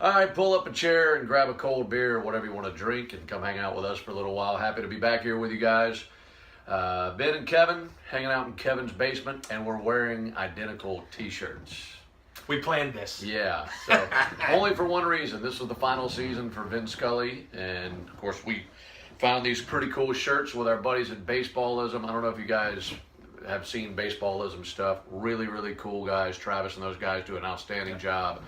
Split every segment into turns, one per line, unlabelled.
All right, pull up a chair and grab a cold beer or whatever you want to drink and come hang out with us for a little while. Happy to be back here with you guys. Ben and Kevin hanging out in Kevin's basement, and we're wearing identical T-shirts.
We planned this.
Yeah, so only for one reason. This was the final season for Vin Scully, and of course we found these pretty cool shirts with our buddies at Baseballism. I don't know if you guys have seen Baseballism stuff. Really, really cool guys. Travis and those guys do an outstanding job.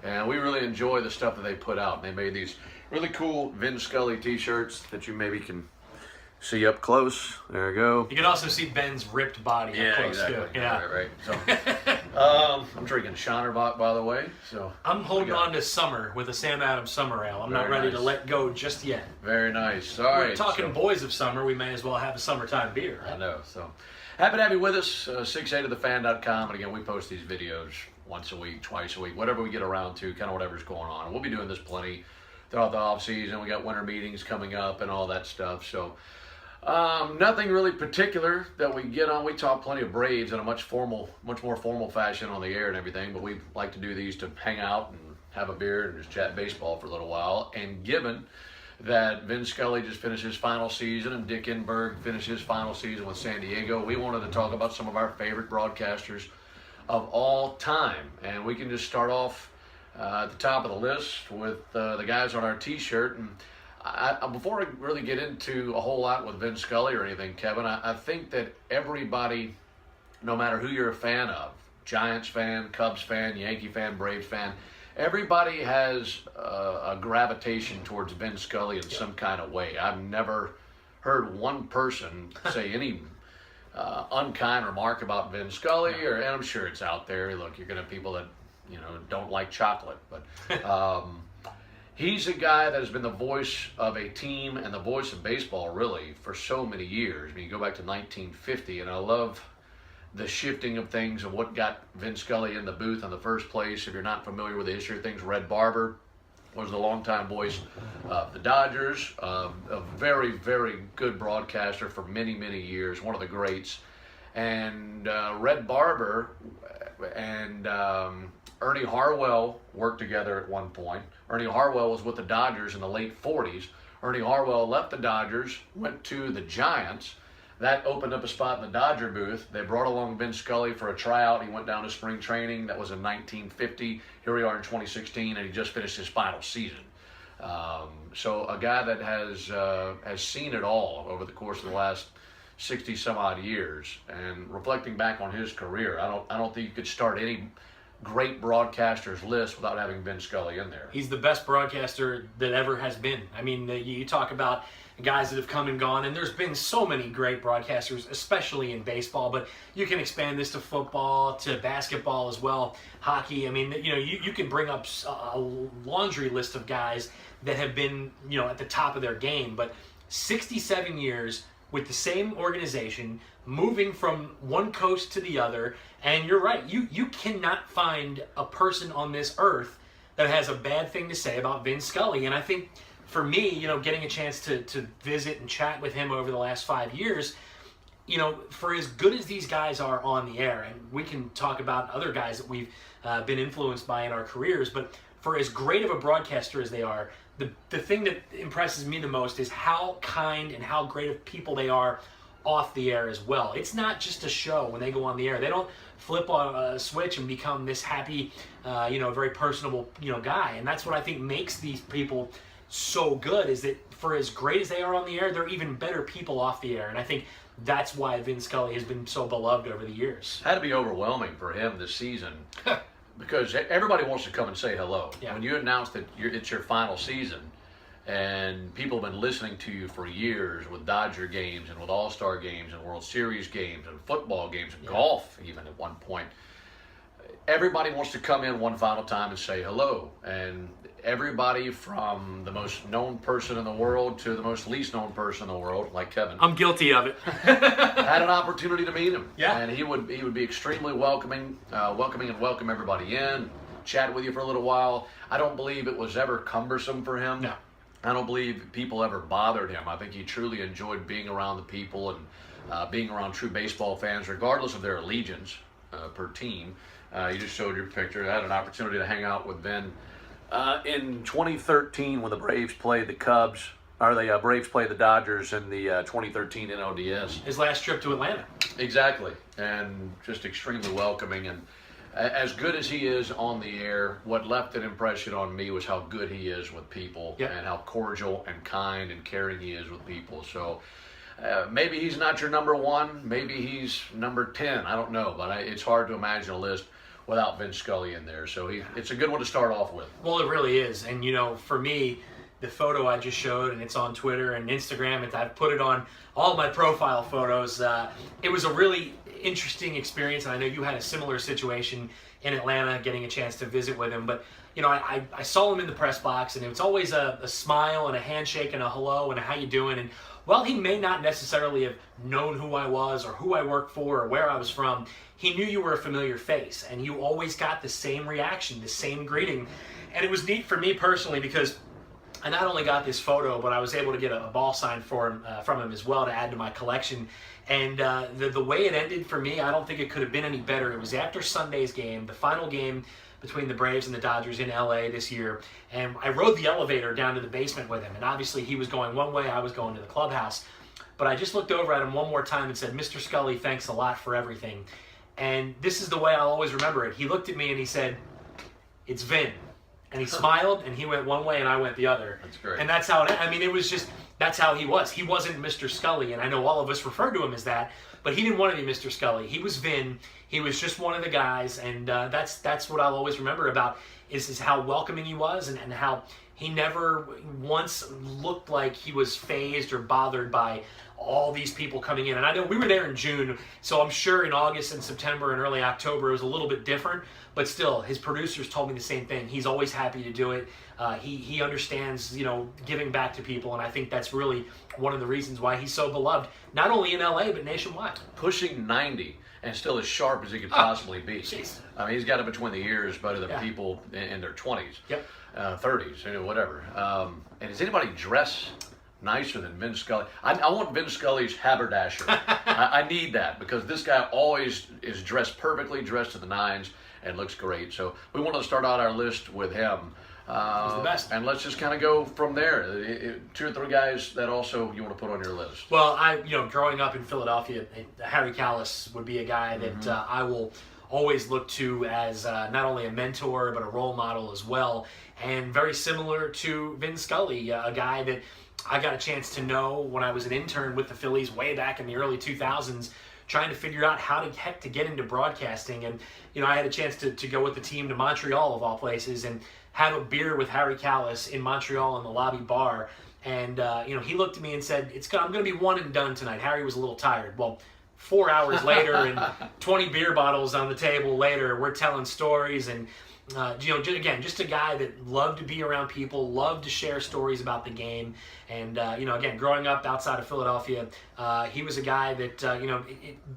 And we really enjoy the stuff that they put out. They made these really cool Vin Scully T-shirts that you maybe can see up close. There you go.
You can also see Ben's ripped body up close
exactly.
too. Yeah,
right. So, I'm drinking Schonnerbach, by the way. So
I'm holding on to summer with a Sam Adams Summer Ale. I'm not ready to let go just yet.
Very nice. All right.
We're talking boys of summer. We may as well have a summertime beer. Right?
I know. So happy to have you with us. 68ofthefan.com, and again, we post these videos once a week, twice a week, whatever we get around to, kind of whatever's going on. And we'll be doing this plenty throughout the off season. We got winter meetings coming up and all that stuff. So nothing really particular that we get on. We talk plenty of Braves in a much more formal fashion on the air and everything. But we like to do these to hang out and have a beer and just chat baseball for a little while. And given that Vin Scully just finished his final season and Dick Enberg finished his final season with San Diego, we wanted to talk about some of our favorite broadcasters of all time. And we can just start off at the top of the list with the guys on our T-shirt. And before I really get into a whole lot with Vin Scully or anything, Kevin, I think that everybody, no matter who you're a fan of, Giants fan, Cubs fan, Yankee fan, Braves fan, everybody has a gravitation towards Vin Scully in some kind of way. I've never heard one person say any unkind remark about Vin Scully, and I'm sure it's out there. Look, you're going to have people that don't like chocolate, but he's a guy that has been the voice of a team and the voice of baseball really for so many years. I mean, you go back to 1950, and I love the shifting of things and what got Vin Scully in the booth in the first place. If you're not familiar with the history of things, Red Barber was the longtime voice of the Dodgers, a very, very good broadcaster for many, many years, one of the greats. And Red Barber and Ernie Harwell worked together at one point. Ernie Harwell was with the Dodgers in the late 40s. Ernie Harwell left the Dodgers, went to the Giants. That opened up a spot in the Dodger booth. They brought along Vin Scully for a tryout. He went down to spring training. That was in 1950. Here we are in 2016, and he just finished his final season. So a guy that has seen it all over the course of the last 60 some odd years. And reflecting back on his career, I don't think you could start any great broadcasters list without having Vin Scully in there.
He's the best broadcaster that ever has been. I mean, you talk about guys that have come and gone, and there's been so many great broadcasters, especially in baseball, but you can expand this to football, to basketball as well, hockey. I mean, you can bring up a laundry list of guys that have been, at the top of their game, but 67 years with the same organization, moving from one coast to the other, and you're right, you cannot find a person on this earth that has a bad thing to say about Vin Scully. And I think for me, getting a chance to visit and chat with him over the last 5 years, for as good as these guys are on the air, and we can talk about other guys that we've been influenced by in our careers, but for as great of a broadcaster as they are, the thing that impresses me the most is how kind and how great of people they are off the air as well. It's not just a show when they go on the air. They don't flip a switch and become this happy, very personable, guy. And that's what I think makes these people so good, is that for as great as they are on the air, they're even better people off the air. And I think that's why Vin Scully has been so beloved over the years.
Had to be overwhelming for him this season because everybody wants to come and say hello.
Yeah.
When you announce that it's your final season, and people have been listening to you for years with Dodger games and with All-Star games and World Series games and football games and golf even at one point. Everybody wants to come in one final time and say hello. And everybody from the most known person in the world to the most least known person in the world, like Kevin.
I'm guilty of it.
Had an opportunity to meet him.
Yeah.
And he would be extremely welcoming and welcome everybody in, chat with you for a little while. I don't believe it was ever cumbersome for him.
No.
I don't believe people ever bothered him. I think he truly enjoyed being around the people and being around true baseball fans, regardless of their allegiance per team. You just showed your picture. I had an opportunity to hang out with Vin In 2013, when the Braves played the Cubs, or the Braves played the Dodgers in the 2013 NLDS.
His last trip to Atlanta.
Exactly, and just extremely welcoming. And as good as he is on the air, what left an impression on me was how good he is with people,
Yep.
and how cordial and kind and caring he is with people. So maybe he's not your number one, maybe he's number 10. I don't know, but it's hard to imagine a list without Vin Scully in there. So it's a good one to start off with.
Well, it really is. And, for me, the photo I just showed, and it's on Twitter and Instagram, and I've put it on all my profile photos. It was a really interesting experience, and I know you had a similar situation in Atlanta, getting a chance to visit with him. But, I saw him in the press box, and it was always a smile and a handshake and a hello and a how you doing. And while he may not necessarily have known who I was or who I worked for or where I was from, he knew you were a familiar face, and you always got the same reaction, the same greeting. And it was neat for me personally because I not only got this photo, but I was able to get a ball sign from him as well to add to my collection. And the way it ended for me, I don't think it could have been any better. It was after Sunday's game, the final game between the Braves and the Dodgers in LA this year. And I rode the elevator down to the basement with him. And obviously he was going one way, I was going to the clubhouse. But I just looked over at him one more time and said, "Mr. Scully, thanks a lot for everything." And this is the way I'll always remember it. He looked at me and he said, "It's Vin." And he smiled, and he went one way, and I went the other.
That's great.
And that's how it was just, that's how he was. He wasn't Mr. Scully, and I know all of us refer to him as that, but he didn't want to be Mr. Scully. He was Vin. He was just one of the guys, and that's what I'll always remember about is how welcoming he was, and how he never once looked like he was fazed or bothered by all these people coming in. And I know we were there in June, so I'm sure in August and September and early October it was a little bit different, but still, his producers told me the same thing. He's always happy to do it. He understands, giving back to people, and I think that's really one of the reasons why he's so beloved, not only in LA, but nationwide.
Pushing 90 and still as sharp as he could possibly be.
Jeez.
I mean, he's got it between the ears better than
Yeah.
people in their 20s,
Yep.
30s, whatever. And does anybody dress nicer than Vin Scully? I want Vin Scully's haberdasher. I need that because this guy always is dressed perfectly, dressed to the nines, and looks great. So we want to start out our list with him.
He's the best.
And let's just kind of go from there. 2 or 3 guys that also you want to put on your list.
Well, growing up in Philadelphia, Harry Kalas would be a guy that I will always look to as not only a mentor, but a role model as well. And very similar to Vin Scully, a guy that I got a chance to know when I was an intern with the Phillies way back in the early 2000s, trying to figure out how to get into broadcasting. And, I had a chance to go with the team to Montreal, of all places, and have a beer with Harry Kalas in Montreal in the lobby bar. And, he looked at me and said, I'm going to be one and done tonight. Harry was a little tired. Well, 4 hours later and 20 beer bottles on the table later, we're telling stories. And, just a guy that loved to be around people, loved to share stories about the game. And, again, growing up outside of Philadelphia, he was a guy that,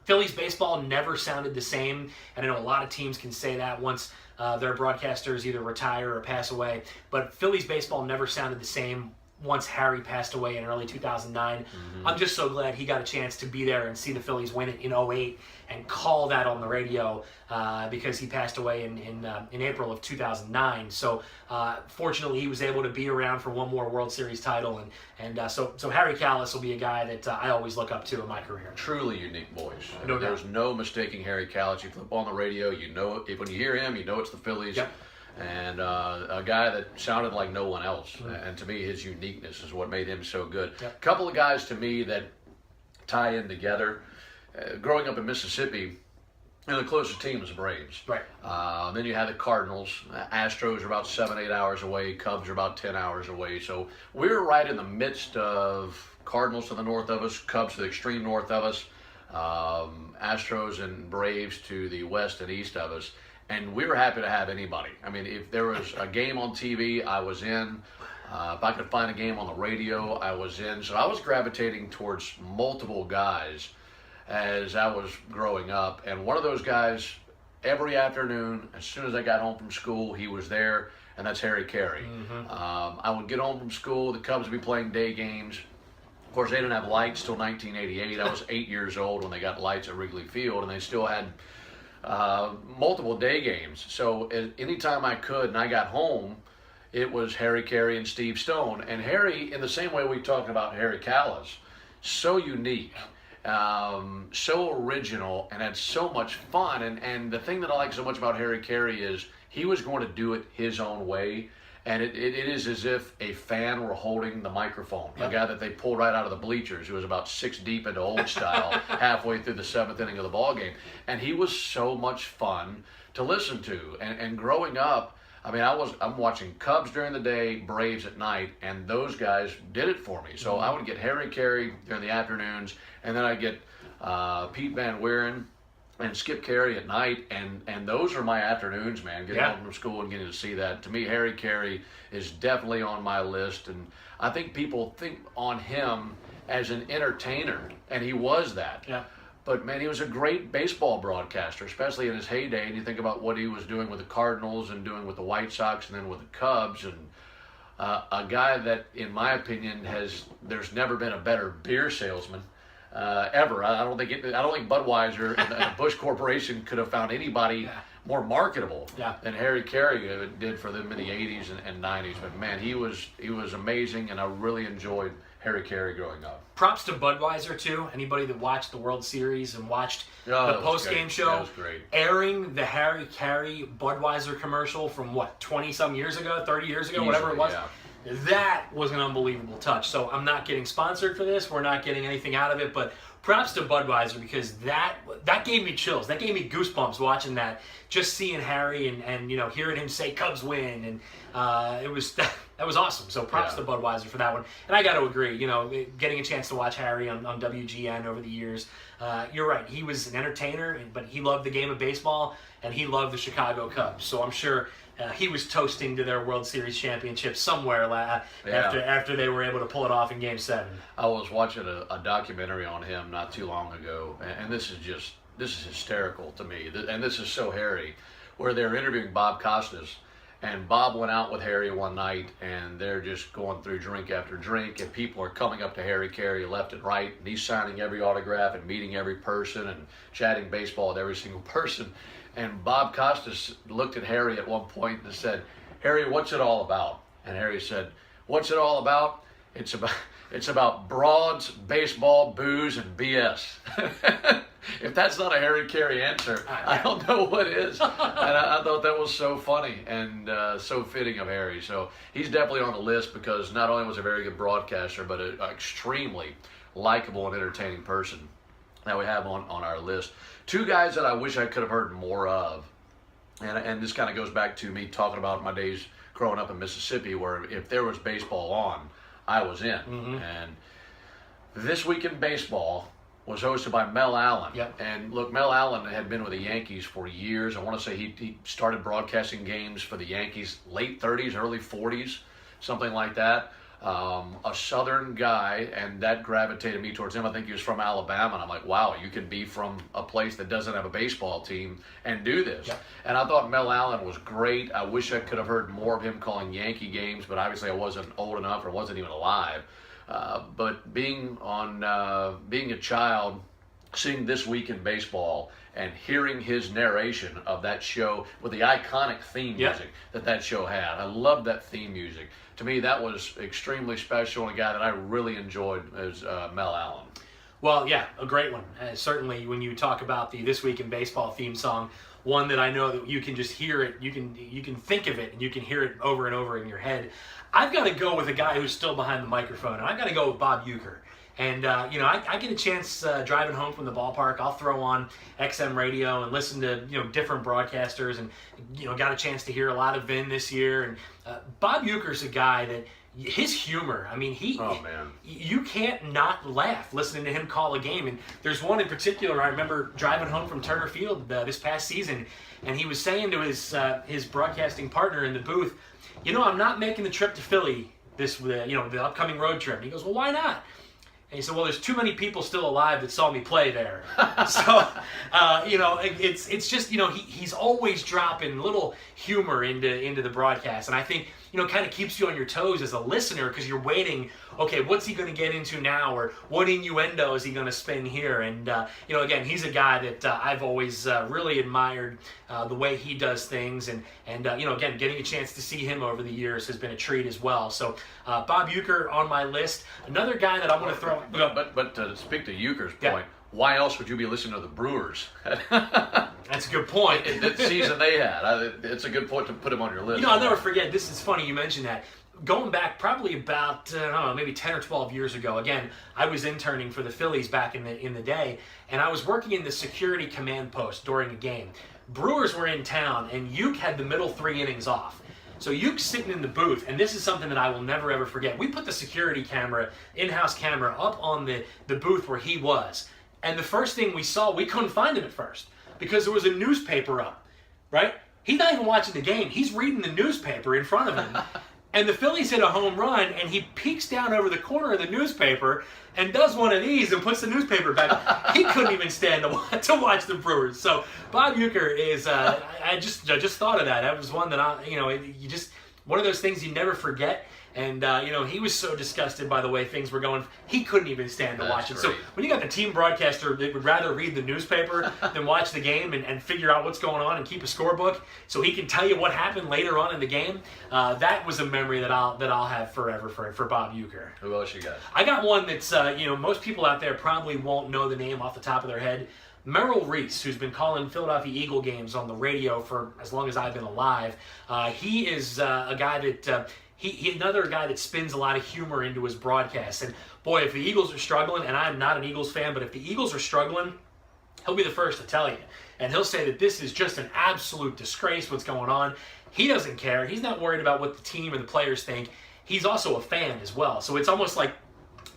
Phillies baseball never sounded the same. And I know a lot of teams can say that once their broadcasters either retire or pass away. But Phillies baseball never sounded the same once Harry passed away in early 2009. I'm just so glad he got a chance to be there and see the Phillies win it in 2008 and call that on the radio because he passed away in April of 2009. So fortunately, he was able to be around for one more World Series title, and so Harry Kalas will be a guy that I always look up to in my career.
Truly unique voice.
No
There's
doubt.
no mistaking Harry Kalas. You flip on the radio, when you hear him, it's the Phillies.
Yep.
And a guy that sounded like no one else. And to me, his uniqueness is what made him so good.
Yep.
A couple of guys to me that tie in together. Growing up in Mississippi, the closest team was the Braves.
Right.
Then you had the Cardinals. Astros are about 7-8 hours away. Cubs are about 10 hours away. So we're right in the midst of Cardinals to the north of us, Cubs to the extreme north of us, Astros and Braves to the west and east of us. And we were happy to have anybody. I mean, if there was a game on TV, I was in. If I could find a game on the radio, I was in. So I was gravitating towards multiple guys as I was growing up. And one of those guys, every afternoon, as soon as I got home from school, he was there, and that's Harry Carey. I would get home from school, the Cubs would be playing day games. Of course, they didn't have lights till 1988. I was 8 years old when they got lights at Wrigley Field, and they still had multiple day games. So anytime I could and I got home, it was Harry Carey and Steve Stone. And Harry, in the same way we talked about Harry Callis, so unique, so original, and had so much fun. And the thing that I like so much about Harry Carey is he was going to do it his own way. And it is as if a fan were holding the microphone.
Yep.
A guy that they pulled right out of the bleachers, who was about 6 deep into old style, halfway through the 7th inning of the ball game. And he was so much fun to listen to. And growing up, I mean, I'm watching Cubs during the day, Braves at night, and those guys did it for me. So I would get Harry Carey during the afternoons, and then I'd get Pete Van Wieren and Skip Carey at night, and those are my afternoons, man, getting home from school and getting to see that. To me, Harry Carey is definitely on my list, and I think people think on him as an entertainer, and he was that.
Yeah.
But, man, he was a great baseball broadcaster, especially in his heyday, and you think about what he was doing with the Cardinals and doing with the White Sox and then with the Cubs, and a guy that, in my opinion, there's never been a better beer salesman. Ever. I don't think Budweiser and the Bush Corporation could have found anybody more marketable than Harry Carey did for them in the 80s and 90s. But man, he was amazing, and I really enjoyed Harry Carey growing up.
Props to Budweiser too. Anybody that watched the World Series and watched the post-game show,
that was great.
Airing the Harry Carey Budweiser commercial from 20-some years ago, 30 years ago, whatever it was.
Yeah.
That was an unbelievable touch. So I'm not getting sponsored for this. We're not getting anything out of it, but props to Budweiser, because that gave me chills. That gave me goosebumps watching that. Just seeing Harry and hearing him say Cubs win, and that was awesome. So props to Budweiser for that one. And I got to agree. Getting a chance to watch Harry on WGN over the years, you're right. He was an entertainer, but he loved the game of baseball, and he loved the Chicago Cubs. So I'm sure he was toasting to their World Series championship somewhere after they were able to pull it off in Game 7.
I was watching a documentary on him not too long ago, and this is hysterical to me, and this is so Harry, where they're interviewing Bob Costas, and Bob went out with Harry one night, and they're just going through drink after drink, and people are coming up to Harry Carey left and right, and he's signing every autograph and meeting every person and chatting baseball with every single person. And Bob Costas looked at Harry at one point and said, "Harry, what's it all about?" And Harry said, "What's it all about? It's about broads, baseball, booze, and BS." If that's not a Harry Carey answer, I don't know what is. And I thought that was so funny and so fitting of Harry. So he's definitely on the list, because not only was a very good broadcaster, but an extremely likable and entertaining person that we have on our list. Two guys that I wish I could have heard more of, and this kind of goes back to me talking about my days growing up in Mississippi, where if there was baseball on, I was in.
Mm-hmm.
And This Week in Baseball was hosted by Mel Allen.
Yep.
And look, Mel Allen had been with the Yankees for years. I want to say he started broadcasting games for the Yankees late 30s, early 40s, something like that. A Southern guy, and that gravitated me towards him. I think he was from Alabama, and I'm like, wow, you can be from a place that doesn't have a baseball team and do this.
Yep.
And I thought Mel Allen was great. I wish I could have heard more of him calling Yankee games, but obviously I wasn't old enough or wasn't even alive. But being a child, seeing This Week in Baseball and hearing his narration of that show with the iconic theme music that show had. I loved that theme music. To me, that was extremely special, and a guy that I really enjoyed is Mel Allen.
Well, yeah, a great one. Certainly, when you talk about the This Week in Baseball theme song, one that I know that you can just hear it, you can think of it, and you can hear it over and over in your head. I've got to go with a guy who's still behind the microphone, and I've got to go with Bob Uecker. And, I get a chance driving home from the ballpark. I'll throw on XM radio and listen to, different broadcasters, and, got a chance to hear a lot of Vin this year. And Bob Uecker's a guy that his humor, I mean, you can't not laugh listening to him call a game. And there's one in particular, I remember driving home from Turner Field this past season, and he was saying to his broadcasting partner in the booth, I'm not making the trip to Philly the upcoming road trip. And he goes, well, why not? And he said, well, there's too many people still alive that saw me play there. So, it's just, he's always dropping little humor into the broadcast. And I think kind of keeps you on your toes as a listener because you're waiting, okay, what's he going to get into now, or what innuendo is he going to spin here? And, again, he's a guy that I've always really admired the way he does things. And again, getting a chance to see him over the years has been a treat as well. So Bob Uecker on my list. Another guy that I want to throw...
But to speak to Uecker's point, why else would you be listening to the Brewers?
That's a good point.
The season they had. It's a good point to put him on your list.
I'll never forget, this is funny you mentioned that. Going back probably about, I don't know, maybe 10 or 12 years ago, again, I was interning for the Phillies back in the day, and I was working in the security command post during a game. Brewers were in town, and Uke had the middle 3 innings off. So Uke's sitting in the booth, and this is something that I will never, ever forget. We put the security camera, in-house camera, up on the booth where he was. And the first thing we saw, we couldn't find him at first because there was a newspaper up, right? He's not even watching the game. He's reading the newspaper in front of him. And the Phillies hit a home run, and he peeks down over the corner of the newspaper and does one of these and puts the newspaper back. He couldn't even stand to watch the Brewers. So Bob Uecker is, I just thought of that. That was one that one of those things you never forget. And, he was so disgusted by the way things were going, he couldn't even stand to watch it. So when you got the team broadcaster that would rather read the newspaper than watch the game and figure out what's going on and keep a scorebook so he can tell you what happened later on in the game, that was a memory that I'll have forever for Bob Uecker.
Who else you got?
I got one that's, most people out there probably won't know the name off the top of their head. Merrill Reese, who's been calling Philadelphia Eagle games on the radio for as long as I've been alive. He is a guy that... He's another guy that spins a lot of humor into his broadcasts. And boy, if the Eagles are struggling, and I'm not an Eagles fan, but if the Eagles are struggling, he'll be the first to tell you. And he'll say that this is just an absolute disgrace what's going on. He doesn't care. He's not worried about what the team or the players think. He's also a fan as well. So it's almost like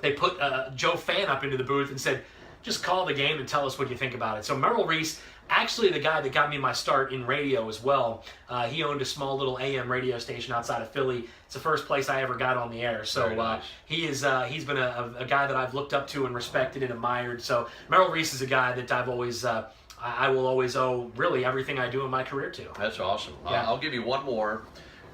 they put Joe Fan up into the booth and said, just call the game and tell us what you think about it. So Merrill Reese, actually the guy that got me my start in radio as well. He owned a small little AM radio station outside of Philly. It's the first place I ever got on the air. So
nice.
he's been a guy that I've looked up to and respected and admired. So Merrill Reese is a guy that I've always I will always owe really everything I do in my career to.
That's awesome.
Yeah.
I'll give you one more,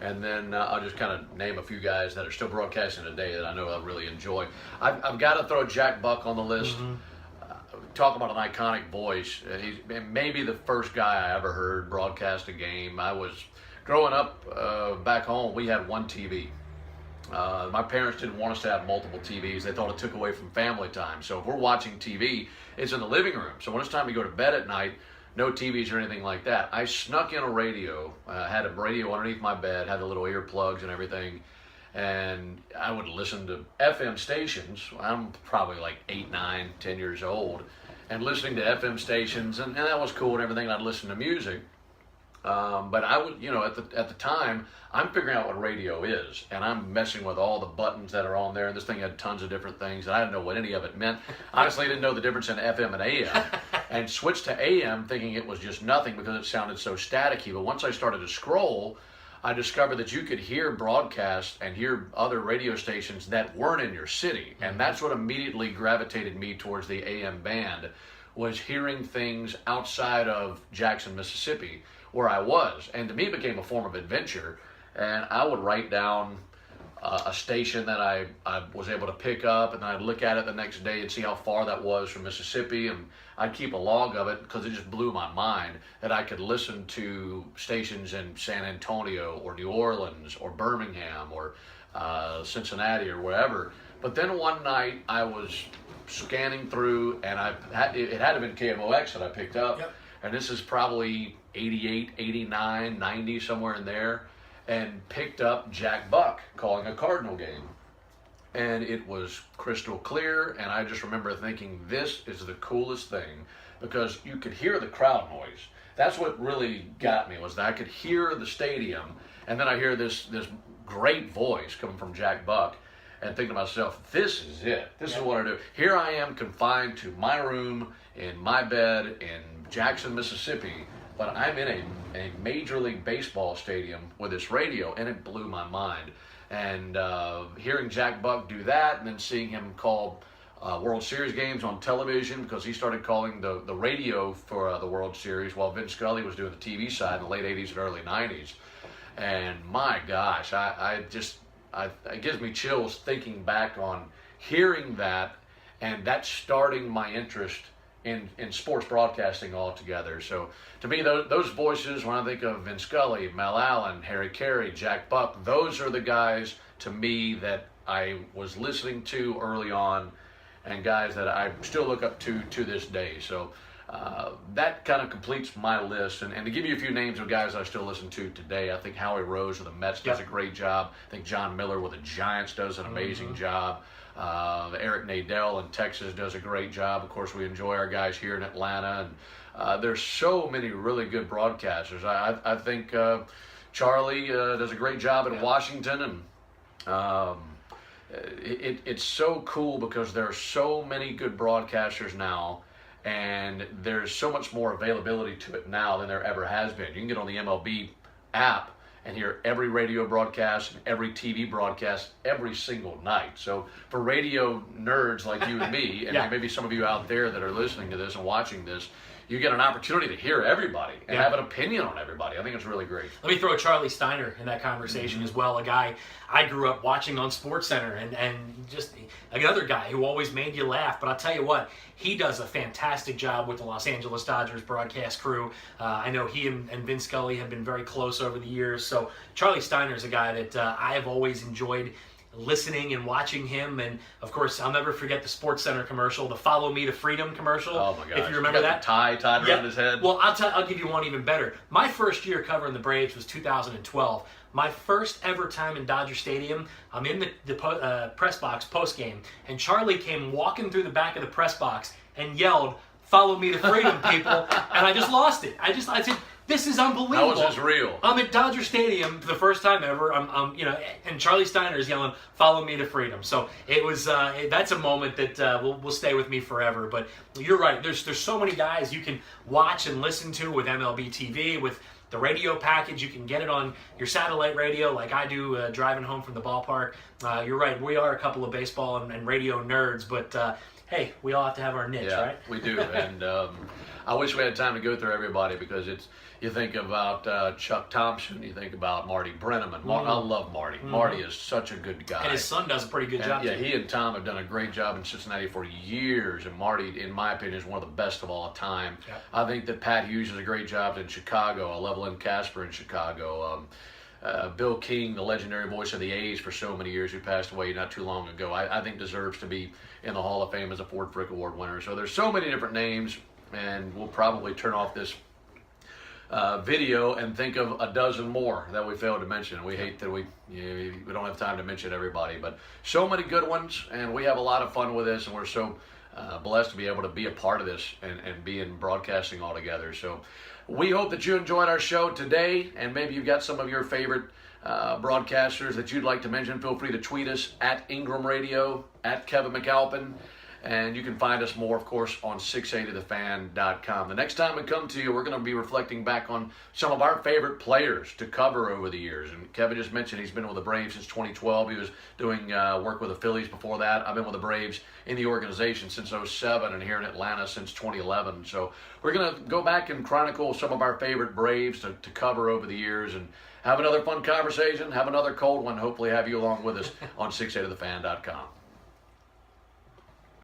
and then I'll just kind of name a few guys that are still broadcasting today that I know I really enjoy. I've got to throw Jack Buck on the list. Mm-hmm. Talk about an iconic voice. He's maybe the first guy I ever heard broadcast a game. I was growing up back home. We had one TV. My parents didn't want us to have multiple TVs. They thought it took away from family time. So if we're watching TV, it's in the living room. So when it's time to go to bed at night, no TVs or anything like that. I snuck in a radio. Had a radio underneath my bed, had the little earplugs and everything. And I would listen to FM stations. I'm probably like 8, 9, 10 years old, and listening to FM stations, and that was cool and everything. And I'd listen to music, but I would, at the time, I'm figuring out what radio is, and I'm messing with all the buttons that are on there. And this thing had tons of different things, and I didn't know what any of it meant. Honestly, I didn't know the difference in FM and AM, and switched to AM thinking it was just nothing because it sounded so staticky. But once I started to scroll, I discovered that you could hear broadcasts and hear other radio stations that weren't in your city. And that's what immediately gravitated me towards the AM band, was hearing things outside of Jackson, Mississippi, where I was. And to me, it became a form of adventure. And I would write down a station that I was able to pick up, and then I'd look at it the next day and see how far that was from Mississippi, and I'd keep a log of it because it just blew my mind that I could listen to stations in San Antonio or New Orleans or Birmingham or Cincinnati or wherever. But then one night I was scanning through, and it had to have been KMOX that I picked up. Yep. And this is probably 88, 89, 90, somewhere in there, and picked up Jack Buck calling a Cardinal game. And it was crystal clear, and I just remember thinking, this is the coolest thing, because you could hear the crowd noise. That's what really got me, was that I could hear the stadium, and then I hear this great voice coming from Jack Buck, and think to myself, this is it. This is what I do. Here I am confined to my room, in my bed, in Jackson, Mississippi, but I'm in a Major League Baseball stadium with this radio, and it blew my mind. And hearing Jack Buck do that, and then seeing him call World Series games on television, because he started calling the radio for the World Series while Vin Scully was doing the TV side in the late 80s and early 90s. And my gosh, it gives me chills thinking back on hearing that, and that starting my interest in sports broadcasting altogether. So to me, those voices, when I think of Vin Scully, Mel Allen, Carey, Jack Buck, those are the guys to me that I was listening to early on, and guys that I still look up to this day. So that kind of completes my list. And to give you a few names of guys I still listen to today, I think Howie Rose of the Mets does a great job. I think John Miller with the Giants does an amazing job. Eric Nadel in Texas does a great job. Of course, we enjoy our guys here in Atlanta. And there's so many really good broadcasters. I think Charlie does a great job in Washington. And it's so cool because there are so many good broadcasters now. And there's so much more availability to it now than there ever has been. You can get on the MLB app and hear every radio broadcast and every TV broadcast every single night. So for radio nerds like you and me, and maybe some of you out there that are listening to this and watching this, you get an opportunity to hear everybody and have an opinion on everybody. I think it's really great.
Let me throw Charlie Steiner in that conversation as well, a guy I grew up watching on SportsCenter, and just another guy who always made you laugh. But I'll tell you what, he does a fantastic job with the Los Angeles Dodgers broadcast crew. I know he and Vin Scully have been very close over the years. So Charlie Steiner is a guy that I have always enjoyed listening and watching him. And of course, I'll never forget the SportsCenter commercial, the "Follow Me to Freedom" commercial.
Oh my gosh!
If you remember that,
the tie tied around his head.
Well, I'll give you one even better. My first year covering the Braves was 2012. My first ever time in Dodger Stadium, I'm in the press box post game, and Charlie came walking through the back of the press box and yelled, "Follow me to freedom, people!" And I just lost it. I said, "This is unbelievable."
How is this real?
I'm at Dodger Stadium for the first time ever. And Charlie Steiner is yelling, "Follow me to freedom." So it was. That's a moment that will stay with me forever. But you're right. There's so many guys you can watch and listen to with MLB TV, with the radio package. You can get it on your satellite radio, like I do driving home from the ballpark. You're right. We are a couple of baseball and radio nerds, but hey, we all have to have our niche, right?
We do. And I wish we had time to go through everybody, because you think about Chuck Thompson, you think about Marty Brennaman. I love Marty. Marty is such a good guy.
And his son does a pretty good job,
yeah,
too.
he and Tom have done a great job in Cincinnati for years, and Marty, in my opinion, is one of the best of all time.
Yeah.
I think that Pat Hughes does a great job in Chicago. I love Len Casper in Chicago. Bill King, the legendary voice of the A's for so many years, who passed away not too long ago, I think deserves to be in the Hall of Fame as a Ford Frick Award winner. So there's so many different names, and we'll probably turn off this video and think of a dozen more that we failed to mention. We hate that we don't have time to mention everybody, but so many good ones, and we have a lot of fun with this, and we're so blessed to be able to be a part of this and be in broadcasting all together. So we hope that you enjoyed our show today, and maybe you've got some of your favorite broadcasters that you'd like to mention. Feel free to tweet us at Ingram Radio, at Kevin McAlpin, and you can find us more, of course, on 680thefan.com. The next time we come to you, we're going to be reflecting back on some of our favorite players to cover over the years. And Kevin just mentioned he's been with the Braves since 2012. He was doing work with the Phillies before that. I've been with the Braves in the organization since 2007 and here in Atlanta since 2011. So we're going to go back and chronicle some of our favorite Braves to cover over the years, and have another fun conversation, have another cold one, hopefully have you along with us on 680thefan.com.